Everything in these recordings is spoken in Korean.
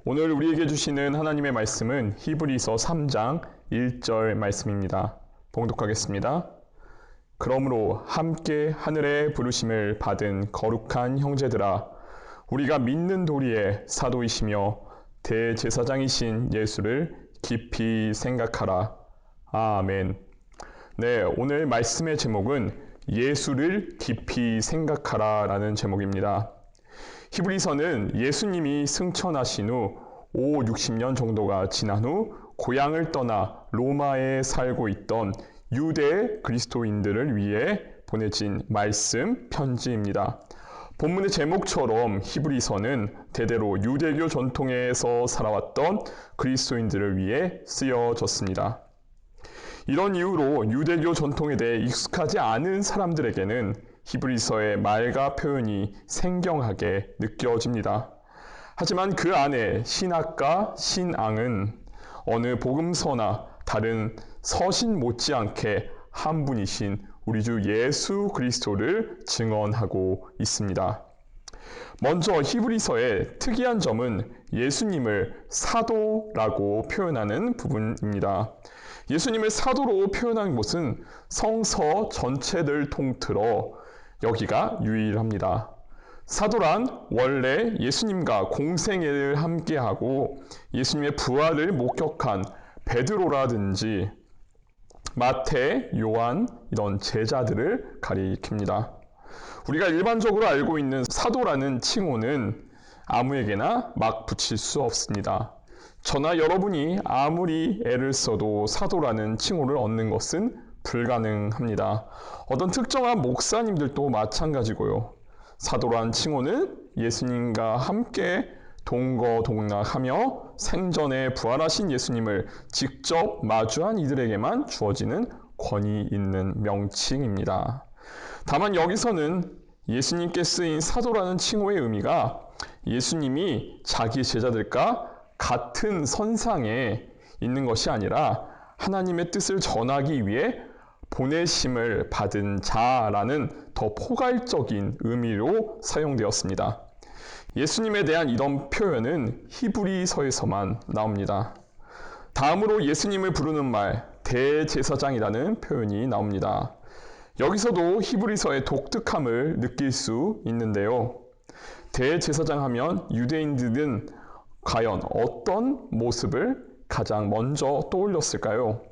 오늘 우리에게 주시는 하나님의 말씀은 히브리서 3장 1절 말씀입니다. 봉독하겠습니다. 그러므로 함께 하늘의 부르심을 받은 거룩한 형제들아, 우리가 믿는 도리의 사도이시며 대제사장이신 예수를 깊이 생각하라. 아멘. 네, 오늘 말씀의 제목은 예수를 깊이 생각하라 라는 제목입니다. 히브리서는 예수님이 승천하신 후 60년 정도가 지난 후 고향을 떠나 로마에 살고 있던 유대 그리스도인들을 위해 보내진 말씀 편지입니다. 본문의 제목처럼 히브리서는 대대로 유대교 전통에서 살아왔던 그리스도인들을 위해 쓰여졌습니다. 이런 이유로 유대교 전통에 대해 익숙하지 않은 사람들에게는 히브리서의 말과 표현이 생경하게 느껴집니다. 하지만 그 안에 신학과 신앙은 어느 복음서나 다른 서신 못지않게 한 분이신 우리 주 예수 그리스도를 증언하고 있습니다. 먼저 히브리서의 특이한 점은 예수님을 사도라고 표현하는 부분입니다. 예수님을 사도로 표현한 곳은 성서 전체를 통틀어 여기가 유일합니다. 사도란 원래 예수님과 공생애를 함께하고 예수님의 부활을 목격한 베드로라든지 마태, 요한 이런 제자들을 가리킵니다. 우리가 일반적으로 알고 있는 사도라는 칭호는 아무에게나 막 붙일 수 없습니다. 저나 여러분이 아무리 애를 써도 사도라는 칭호를 얻는 것은 불가능합니다. 어떤 특정한 목사님들도 마찬가지고요. 사도란 칭호는 예수님과 함께 동거동락하며 생전에 부활하신 예수님을 직접 마주한 이들에게만 주어지는 권위 있는 명칭입니다. 다만 여기서는 예수님께 쓰인 사도라는 칭호의 의미가 예수님이 자기 제자들과 같은 선상에 있는 것이 아니라 하나님의 뜻을 전하기 위해 보내심을 받은 자라는 더 포괄적인 의미로 사용되었습니다. 예수님에 대한 이런 표현은 히브리서에서만 나옵니다. 다음으로 예수님을 부르는 말, 대제사장이라는 표현이 나옵니다. 여기서도 히브리서의 독특함을 느낄 수 있는데요. 대제사장 하면 유대인들은 과연 어떤 모습을 가장 먼저 떠올렸을까요?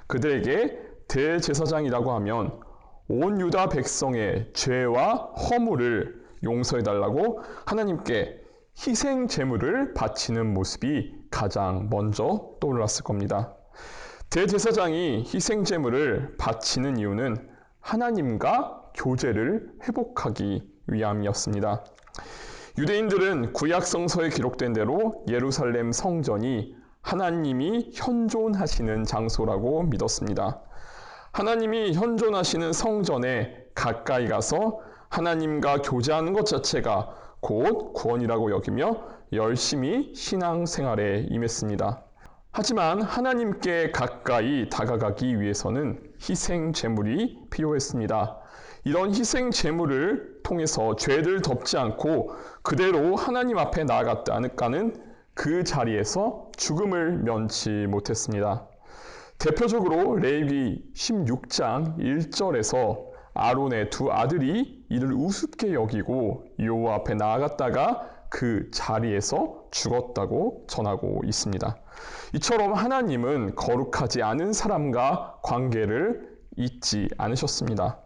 그들에게 대제사장이라고 하면 온 유다 백성의 죄와 허물을 용서해달라고 하나님께 희생 제물을 바치는 모습이 가장 먼저 떠올랐을 겁니다. 대제사장이 희생 제물을 바치는 이유는 하나님과 교제를 회복하기 위함이었습니다. 유대인들은 구약성서에 기록된 대로 예루살렘 성전이 하나님이 현존하시는 장소라고 믿었습니다. 하나님이 현존하시는 성전에 가까이 가서 하나님과 교제하는 것 자체가 곧 구원이라고 여기며 열심히 신앙생활에 임했습니다. 하지만 하나님께 가까이 다가가기 위해서는 희생 제물이 필요했습니다. 이런 희생 제물을 통해서 죄를 덮지 않고 그대로 하나님 앞에 나아갔다는 그 자리에서 죽음을 면치 못했습니다. 대표적으로 레위기 16장 1절에서 아론의 두 아들이 이를 우습게 여기고 여호와 앞에 나아갔다가 그 자리에서 죽었다고 전하고 있습니다. 이처럼 하나님은 거룩하지 않은 사람과 관계를 잇지 않으셨습니다.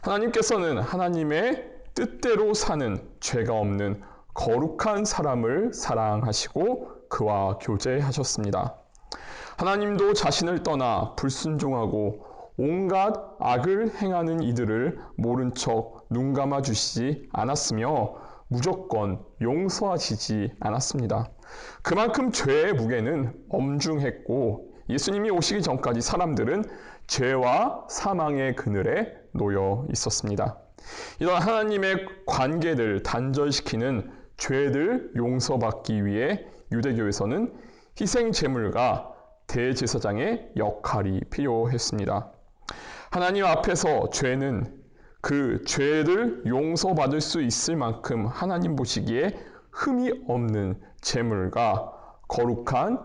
하나님께서는 하나님의 뜻대로 사는 죄가 없는 거룩한 사람을 사랑하시고 그와 교제하셨습니다. 하나님도 자신을 떠나 불순종하고 온갖 악을 행하는 이들을 모른 척 눈 감아 주시지 않았으며 무조건 용서하시지 않았습니다. 그만큼 죄의 무게는 엄중했고 예수님이 오시기 전까지 사람들은 죄와 사망의 그늘에 놓여 있었습니다. 이런 하나님의 관계를 단절시키는 죄를 용서받기 위해 유대교에서는 희생 제물과 대제사장의 역할이 필요했습니다. 하나님 앞에서 죄는 그 죄를 용서받을 수 있을 만큼 하나님 보시기에 흠이 없는 제물과 거룩한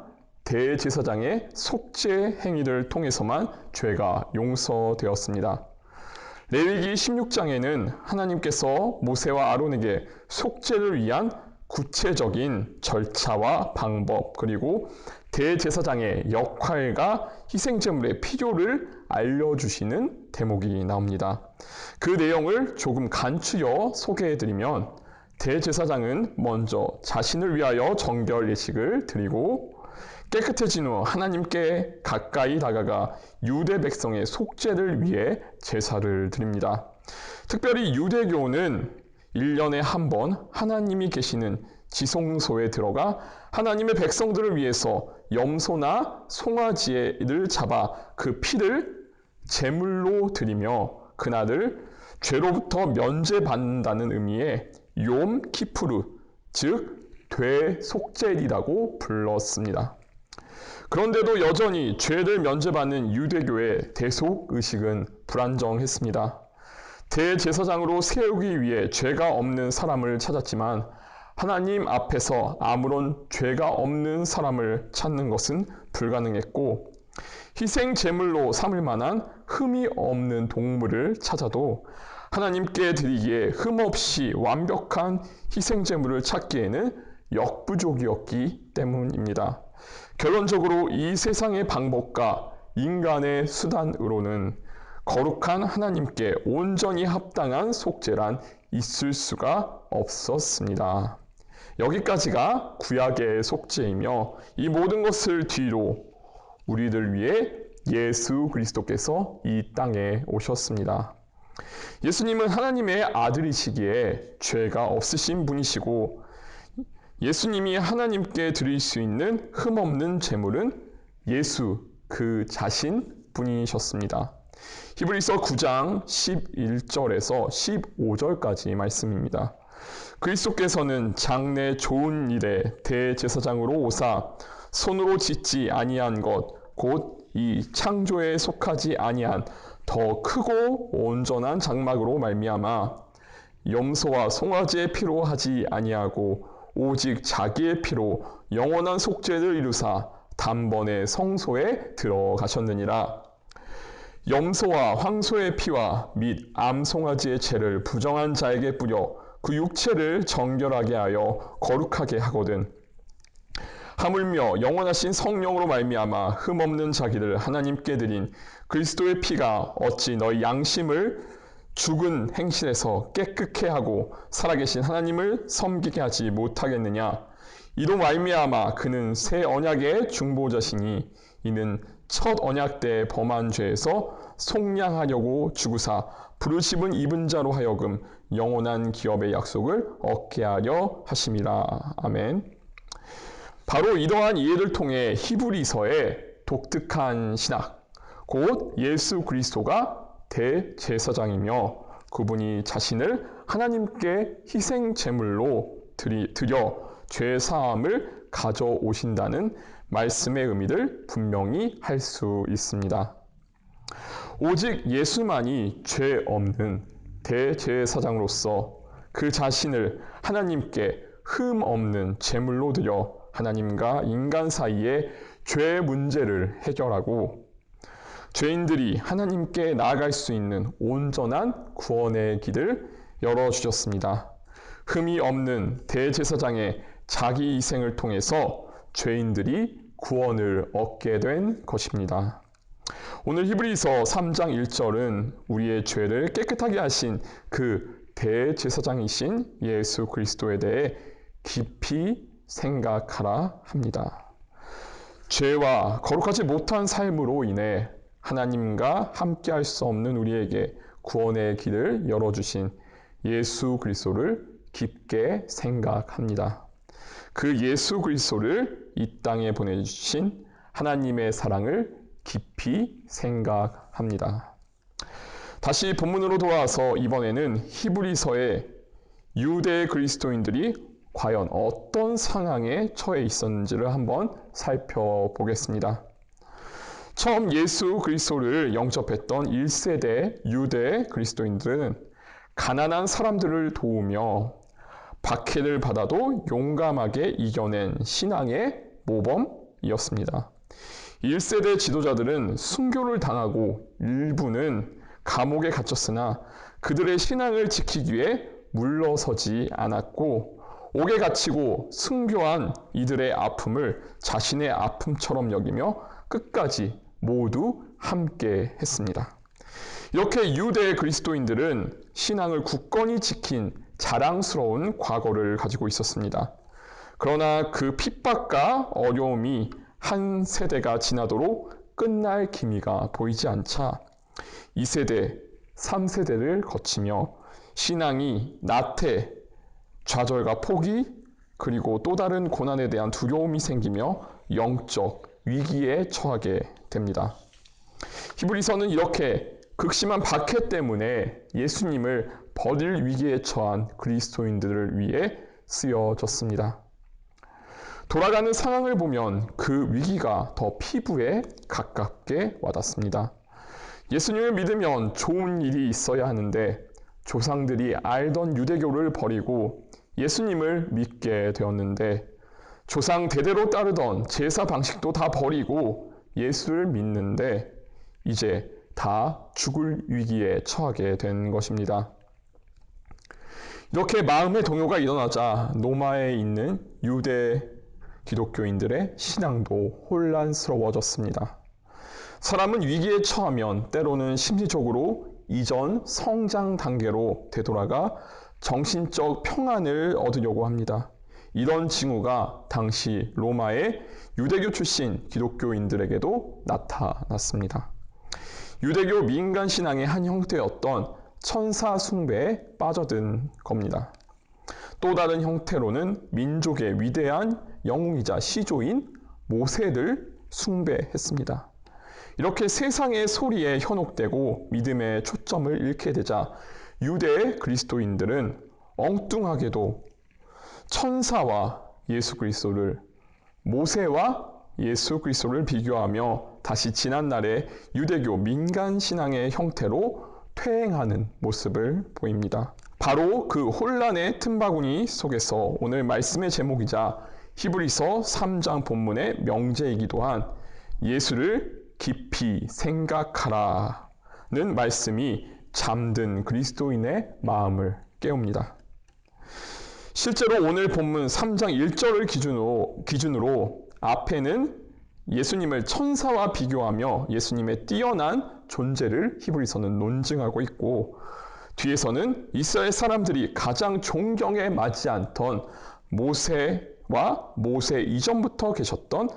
대제사장의 속죄 행위를 통해서만 죄가 용서되었습니다. 레위기 16장에는 하나님께서 모세와 아론에게 속죄를 위한 구체적인 절차와 방법, 그리고 대제사장의 역할과 희생제물의 필요를 알려주시는 대목이 나옵니다. 그 내용을 조금 간추려 소개해드리면, 대제사장은 먼저 자신을 위하여 정결 예식을 드리고 깨끗해진 후 하나님께 가까이 다가가 유대 백성의 속죄를 위해 제사를 드립니다. 특별히 유대교는 1년에 한 번 하나님이 계시는 지성소에 들어가 하나님의 백성들을 위해서 염소나 송아지를 잡아 그 피를 제물로 드리며 그날을 죄로부터 면제받는다는 의미의 욤 키푸르, 즉 되속죄일이라고 불렀습니다. 그런데도 여전히 죄를 면제받는 유대교의 대속의식은 불안정했습니다. 대제사장으로 세우기 위해 죄가 없는 사람을 찾았지만 하나님 앞에서 아무런 죄가 없는 사람을 찾는 것은 불가능했고, 희생 제물로 삼을 만한 흠이 없는 동물을 찾아도 하나님께 드리기에 흠없이 완벽한 희생 제물을 찾기에는 역부족이었기 때문입니다. 결론적으로 이 세상의 방법과 인간의 수단으로는 거룩한 하나님께 온전히 합당한 속죄란 있을 수가 없었습니다. 여기까지가 구약의 속죄이며, 이 모든 것을 뒤로 우리들 위해 예수 그리스도께서 이 땅에 오셨습니다. 예수님은 하나님의 아들이시기에 죄가 없으신 분이시고, 예수님이 하나님께 드릴 수 있는 흠없는 제물은 예수 그 자신 분이셨습니다. 히브리서 9장 11절에서 15절까지 말씀입니다. 그리스도께서는 장래 좋은 일에 대제사장으로 오사 손으로 짓지 아니한 것 곧 이 창조에 속하지 아니한 더 크고 온전한 장막으로 말미암아 염소와 송아지의 피로 하지 아니하고 오직 자기의 피로 영원한 속죄를 이루사 단번에 성소에 들어가셨느니라. 염소와 황소의 피와 및 암송아지의 채를 부정한 자에게 뿌려 그 육체를 정결하게 하여 거룩하게 하거든. 하물며 영원하신 성령으로 말미암아 흠없는 자기를 하나님께 드린 그리스도의 피가 어찌 너희 양심을 죽은 행실에서 깨끗게 하고 살아계신 하나님을 섬기게 하지 못하겠느냐. 이로 말미암아 그는 새 언약의 중보자시니 이는 첫 언약 때 범한 죄에서 속량하려고 죽으사 부르심은 입은 자로 하여금 영원한 기업의 약속을 얻게 하려 하심이라. 아멘. 바로 이러한 이해를 통해 히브리서의 독특한 신학, 곧 예수 그리스도가 대제사장이며 그분이 자신을 하나님께 희생 제물로 드려 죄 사함을 가져오신다는 말씀의 의미를 분명히 할 수 있습니다. 오직 예수만이 죄 없는 대제사장으로서 그 자신을 하나님께 흠 없는 제물로 드려 하나님과 인간 사이의 죄 문제를 해결하고 죄인들이 하나님께 나아갈 수 있는 온전한 구원의 길을 열어주셨습니다. 흠이 없는 대제사장의 자기 희생을 통해서 죄인들이 구원을 얻게 된 것입니다. 오늘 히브리서 3장 1절은 우리의 죄를 깨끗하게 하신 그 대제사장이신 예수 그리스도에 대해 깊이 생각하라 합니다. 죄와 거룩하지 못한 삶으로 인해 하나님과 함께할 수 없는 우리에게 구원의 길을 열어주신 예수 그리스도를 깊게 생각합니다. 그 예수 그리스도를 이 땅에 보내주신 하나님의 사랑을 깊이 생각합니다. 다시 본문으로 돌아와서 이번에는 히브리서의 유대 그리스도인들이 과연 어떤 상황에 처해 있었는지를 한번 살펴보겠습니다. 처음 예수 그리스도를 영접했던 1세대 유대 그리스도인들은 가난한 사람들을 도우며 박해를 받아도 용감하게 이겨낸 신앙의 모범이었습니다. 1세대 지도자들은 순교를 당하고 일부는 감옥에 갇혔으나 그들의 신앙을 지키기 위해 물러서지 않았고 옥에 갇히고 순교한 이들의 아픔을 자신의 아픔처럼 여기며 끝까지 모두 함께 했습니다. 이렇게 유대 그리스도인들은 신앙을 굳건히 지킨 자랑스러운 과거를 가지고 있었습니다. 그러나 그 핍박과 어려움이 한 세대가 지나도록 끝날 기미가 보이지 않자 2세대, 3세대를 거치며 신앙이 나태, 좌절과 포기, 그리고 또 다른 고난에 대한 두려움이 생기며 영적 위기에 처하게 됩니다. 히브리서는 이렇게 극심한 박해 때문에 예수님을 버릴 위기에 처한 그리스도인들을 위해 쓰여졌습니다. 돌아가는 상황을 보면 그 위기가 더 피부에 가깝게 와닿습니다. 예수님을 믿으면 좋은 일이 있어야 하는데 조상들이 알던 유대교를 버리고 예수님을 믿게 되었는데 조상 대대로 따르던 제사 방식도 다 버리고 예수를 믿는데 이제 다 죽을 위기에 처하게 된 것입니다. 이렇게 마음의 동요가 일어나자 로마에 있는 유대 기독교인들의 신앙도 혼란스러워졌습니다. 사람은 위기에 처하면 때로는 심리적으로 이전 성장 단계로 되돌아가 정신적 평안을 얻으려고 합니다. 이런 징후가 당시 로마의 유대교 출신 기독교인들에게도 나타났습니다. 유대교 민간 신앙의 한 형태였던 천사 숭배에 빠져든 겁니다. 또 다른 형태로는 민족의 위대한 영웅이자 시조인 모세를 숭배했습니다. 이렇게 세상의 소리에 현혹되고 믿음의 초점을 잃게 되자 유대 그리스도인들은 엉뚱하게도 천사와 예수 그리스도를, 모세와 예수 그리스도를 비교하며 다시 지난날의 유대교 민간 신앙의 형태로 퇴행하는 모습을 보입니다. 바로 그 혼란의 틈바구니 속에서 오늘 말씀의 제목이자 히브리서 3장 본문의 명제이기도 한 예수를 깊이 생각하라는 말씀이 잠든 그리스도인의 마음을 깨웁니다. 실제로 오늘 본문 3장 1절을 기준으로 앞에는 예수님을 천사와 비교하며 예수님의 뛰어난 존재를 히브리서는 논증하고 있고 뒤에서는 이스라엘 사람들이 가장 존경에 맞지 않던 모세와 모세 이전부터 계셨던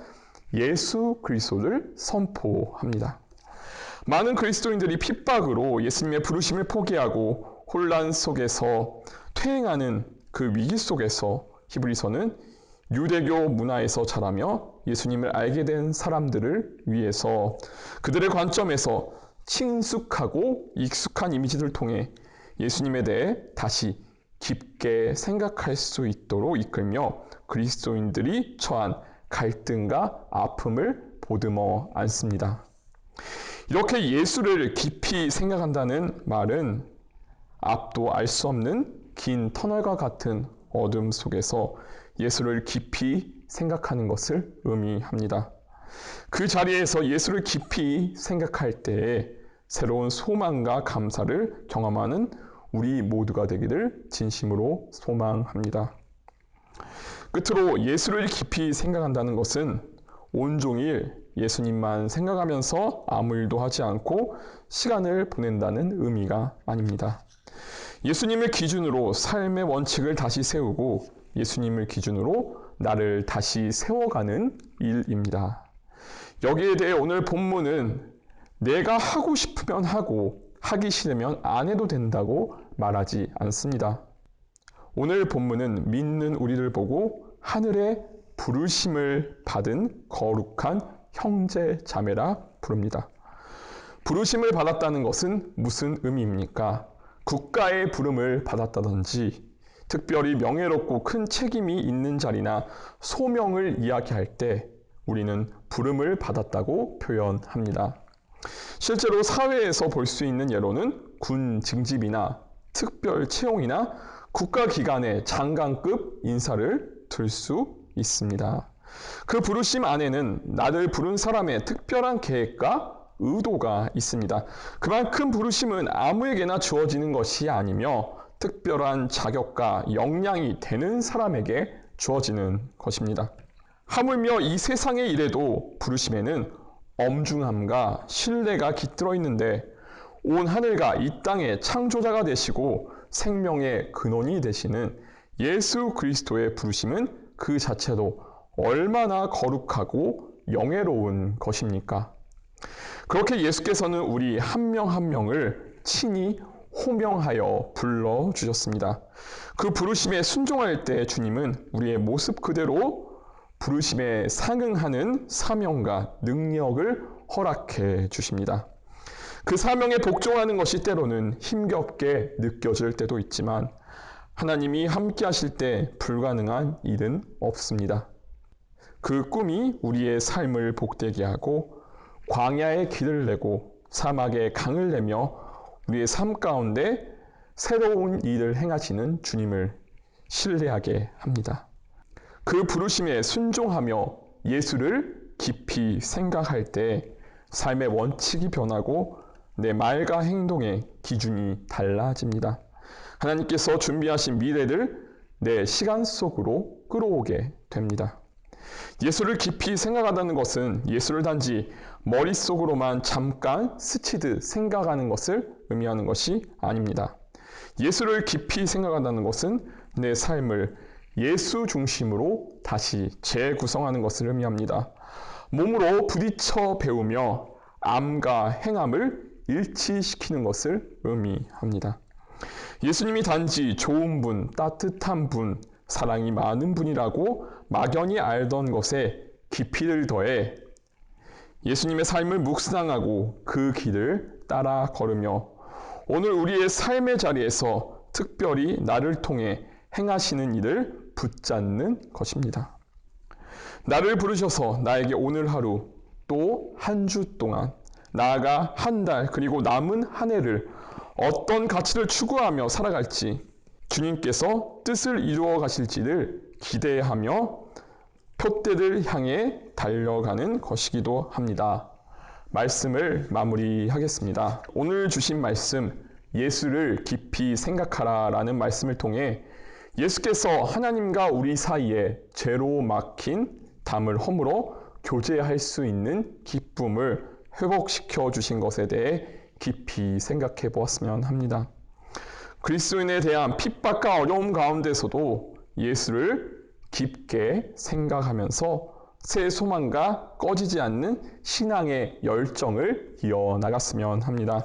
예수 그리스도를 선포합니다. 많은 그리스도인들이 핍박으로 예수님의 부르심을 포기하고 혼란 속에서 퇴행하는 그 위기 속에서 히브리서는 유대교 문화에서 자라며 예수님을 알게 된 사람들을 위해서 그들의 관점에서 친숙하고 익숙한 이미지를 통해 예수님에 대해 다시 깊게 생각할 수 있도록 이끌며 그리스도인들이 처한 갈등과 아픔을 보듬어 안습니다. 이렇게 예수를 깊이 생각한다는 말은 앞도 알 수 없는 긴 터널과 같은 어둠 속에서 예수를 깊이 생각하는 것을 의미합니다. 그 자리에서 예수를 깊이 생각할 때에 새로운 소망과 감사를 경험하는 우리 모두가 되기를 진심으로 소망합니다. 끝으로 예수를 깊이 생각한다는 것은 온종일 예수님만 생각하면서 아무 일도 하지 않고 시간을 보낸다는 의미가 아닙니다. 예수님을 기준으로 삶의 원칙을 다시 세우고 예수님을 기준으로 나를 다시 세워가는 일입니다. 여기에 대해 오늘 본문은 내가 하고 싶으면 하고 하기 싫으면 안 해도 된다고 말하지 않습니다. 오늘 본문은 믿는 우리를 보고 하늘의 부르심을 받은 거룩한 형제 자매라 부릅니다. 부르심을 받았다는 것은 무슨 의미입니까? 국가의 부름을 받았다든지 특별히 명예롭고 큰 책임이 있는 자리나 소명을 이야기할 때 우리는 부름을 받았다고 표현합니다. 실제로 사회에서 볼 수 있는 예로는 군 징집이나 특별 채용이나 국가기관의 장관급 인사를 들 수 있습니다. 그 부르심 안에는 나를 부른 사람의 특별한 계획과 의도가 있습니다. 그만큼 부르심은 아무에게나 주어지는 것이 아니며 특별한 자격과 역량이 되는 사람에게 주어지는 것입니다. 하물며 이 세상의 일에도 부르심에는 엄중함과 신뢰가 깃들어 있는데 온 하늘과 이 땅의 창조자가 되시고 생명의 근원이 되시는 예수 그리스도의 부르심은 그 자체도 얼마나 거룩하고 영예로운 것입니까? 그렇게 예수께서는 우리 한 명 한 명을 친히 호명하여 불러주셨습니다. 그 부르심에 순종할 때 주님은 우리의 모습 그대로 부르심에 상응하는 사명과 능력을 허락해 주십니다. 그 사명에 복종하는 것이 때로는 힘겹게 느껴질 때도 있지만 하나님이 함께 하실 때 불가능한 일은 없습니다. 그 꿈이 우리의 삶을 복되게 하고 광야의 길을 내고 사막의 강을 내며 우리의 삶 가운데 새로운 일을 행하시는 주님을 신뢰하게 합니다. 그 부르심에 순종하며 예수를 깊이 생각할 때 삶의 원칙이 변하고 내 말과 행동의 기준이 달라집니다. 하나님께서 준비하신 미래를 내 시간 속으로 끌어오게 됩니다. 예수를 깊이 생각한다는 것은 예수를 단지 머릿속으로만 잠깐 스치듯 생각하는 것을 의미하는 것이 아닙니다. 예수를 깊이 생각한다는 것은 내 삶을 예수 중심으로 다시 재구성하는 것을 의미합니다. 몸으로 부딪혀 배우며 암과 행함을 일치시키는 것을 의미합니다. 예수님이 단지 좋은 분, 따뜻한 분, 사랑이 많은 분이라고 막연히 알던 것에 깊이를 더해 예수님의 삶을 묵상하고 그 길을 따라 걸으며 오늘 우리의 삶의 자리에서 특별히 나를 통해 행하시는 일을 붙잡는 것입니다. 나를 부르셔서 나에게 오늘 하루 또 한 주 동안 나아가 한 달 그리고 남은 한 해를 어떤 가치를 추구하며 살아갈지 주님께서 뜻을 이루어 가실지를 기대하며 표대를 향해 달려가는 것이기도 합니다. 말씀을 마무리하겠습니다. 오늘 주신 말씀 예수를 깊이 생각하라 라는 말씀을 통해 예수께서 하나님과 우리 사이에 죄로 막힌 담을 허물어 교제할 수 있는 기쁨을 회복시켜 주신 것에 대해 깊이 생각해 보았으면 합니다. 그리스도인에 대한 핍박과 어려움 가운데서도 예수를 깊게 생각하면서 새 소망과 꺼지지 않는 신앙의 열정을 이어나갔으면 합니다.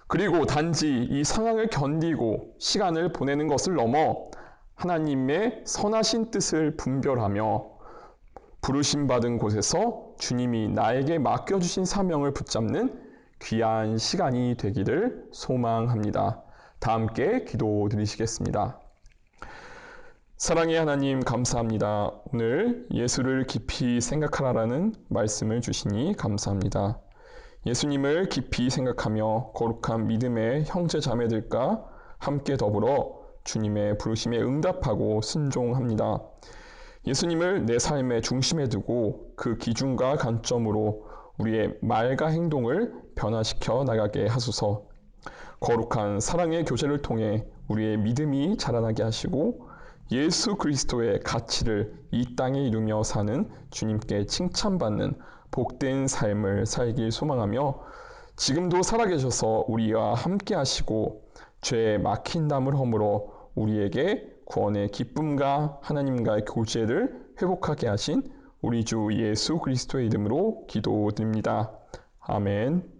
그리고 단지 이 상황을 견디고 시간을 보내는 것을 넘어 하나님의 선하신 뜻을 분별하며 부르심받은 곳에서 주님이 나에게 맡겨주신 사명을 붙잡는 귀한 시간이 되기를 소망합니다. 다 함께 기도드리시겠습니다. 사랑의 하나님 감사합니다. 오늘 예수를 깊이 생각하라라는 말씀을 주시니 감사합니다. 예수님을 깊이 생각하며 거룩한 믿음의 형제 자매들과 함께 더불어 주님의 부르심에 응답하고 순종합니다. 예수님을 내 삶의 중심에 두고 그 기준과 관점으로 우리의 말과 행동을 변화시켜 나가게 하소서. 거룩한 사랑의 교제를 통해 우리의 믿음이 자라나게 하시고 예수 그리스도의 가치를 이 땅에 이루며 사는 주님께 칭찬받는 복된 삶을 살길 소망하며 지금도 살아계셔서 우리와 함께 하시고 죄에 막힌 담을 허물어 우리에게 구원의 기쁨과 하나님과의 교제를 회복하게 하신 우리 주 예수 그리스도의 이름으로 기도드립니다. 아멘.